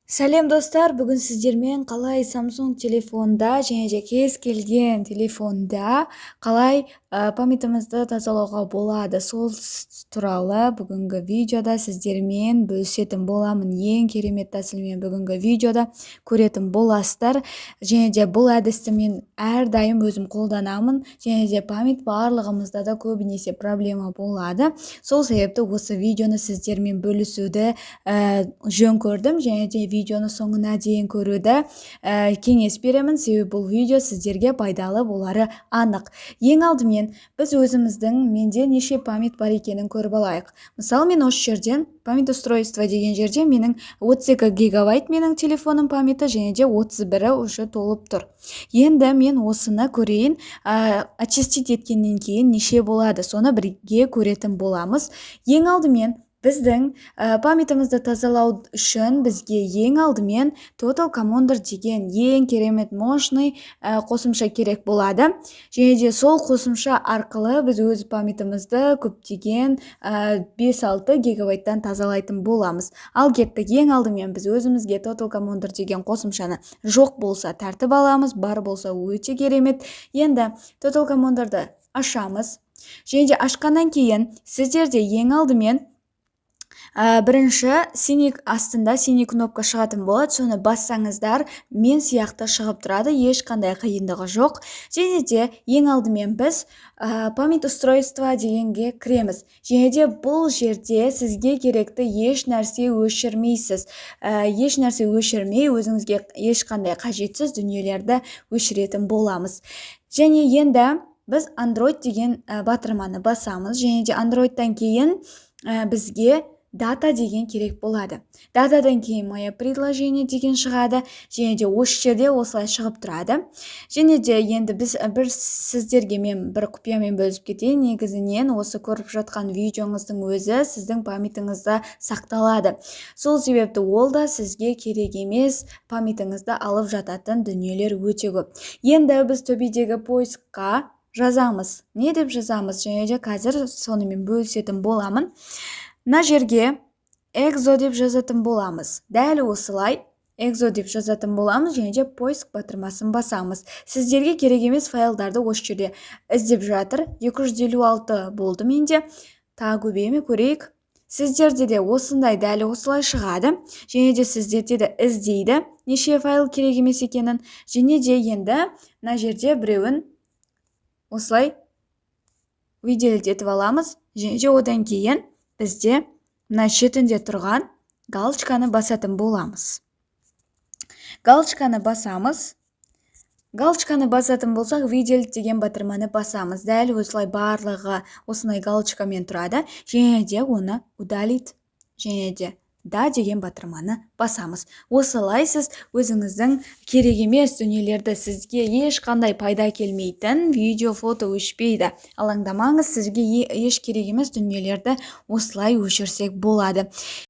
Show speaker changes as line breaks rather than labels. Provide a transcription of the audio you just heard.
Сәлем достар, бүгін сіздермен қалай Samsung телефонда және кез келген телефонда қалай памятымызды тазалауға болады. Сол туралы бүгінгі видеода сіздермен бөлісетін боламын. Ең керемет тәсілмен бүгінгі видеода көретін боласыздар. Және де бұл әдісті мен әрдайым өзім қолданамын. Және де память барлығымызда да көбінесе проблема болады. Сол себепті осы видеоны сіздермен бөлісуді жөн көрдім. Және де видеоны соңына дейін көруді кеңес беремін, себебі бұл видео сіздерге пайдалы болары анық. Ең алдымен біз өзіміздің менде неше память бар екенін көріп алайық. Мысалы, мен осы жерден память устройство деген жерде менің 32 гигабайт менің телефоным памяты, және де 31-і уже толып тұр. Енді мен осыны көрейін, очистить еткеннен кейін неше болады, соны бірге көретін боламыз. Ең алдымен біздің памятымызды тазалау үшін бізге ең алдымен Total Commander деген ең керемет мощный қосымша керек болады. Және де сол қосымша арқылы біз өз памятымызды көптеген 5-6 гигабайттан тазалайтын боламыз. Ал кеттік, ең алдымен біз өзімізге Total Commander деген қосымшаны жоқ болса тәртіп аламыз, бар болса өте керемет. Енді Total Commander'ды ашамыз. Және де ашқаннан кейін сіздерде ең алдымен бірінші астында синий кнопка шығатын болады, соны бассаңыздар мен сияқты шығып тұрады, ешқандай қиындығы жоқ. Және де ең алдымен біз память устройство дегенге кіреміз. Және де бұл жерде сізге керекті еш нәрсе өшірмейсіз. Еш нәрсе өшірмей өзіңізге ешқандай қажетсіз дүниелерді өшіретін боламыз. Және енді біз Android деген батырманы басамыз. Және де Androidтан кейін бізге дата деген керек болады. Датадан кейін мое предложение деген шығады. Және де осы жерде осылай шығып тұрады. Және де енді сіздерге мен бір құпиямен бөлісіп кетейін. Негізінен осы көріп жатқан видеоңыздың өзі сіздің памятыңызда сақталады. Сол себепті ол да сізге керек емес, памятыңызды алып жататын дүниелер өте көп. Енді біз төбедегі поискқа жазамыз. Не деп жазамыз? Және де қазір сонымен бөлісетін боламын. Мына жерге экзо деп жазатын боламыз. Дәл осылай экзо деп жазатын боламыз, және де поиск батырмасын басамыз. Сіздерге керек емес файлдарды осы жерде іздеп жатыр. 256 болды менде. Тағы көбейме көрейік. Сіздерде де осындай дәл осылай шығады. Және де сіздерде де іздейді неше файл керек емес екенін. Және де енді мына жерде біреуін осылай выделить етіп аламыз. Және де одан кейін бізде мына шетінде тұрған галочканы басатын боламыз. Галочканы басамыз. Галочканы басатын болсақ, выделить деген батырманы басамыз. Дәл осылай барлығы осындай галочкамен тұрады. Және де оны удалить, және де да деген батырманы басамыз. Осылай сіз өзіңіздің керек емес дүниелерді, сізге ешқандай пайда келмейтін видео, фото өшпейді. Алаңдамаңыз, сізге еш керек емес дүниелерді осылай өшірсек болады.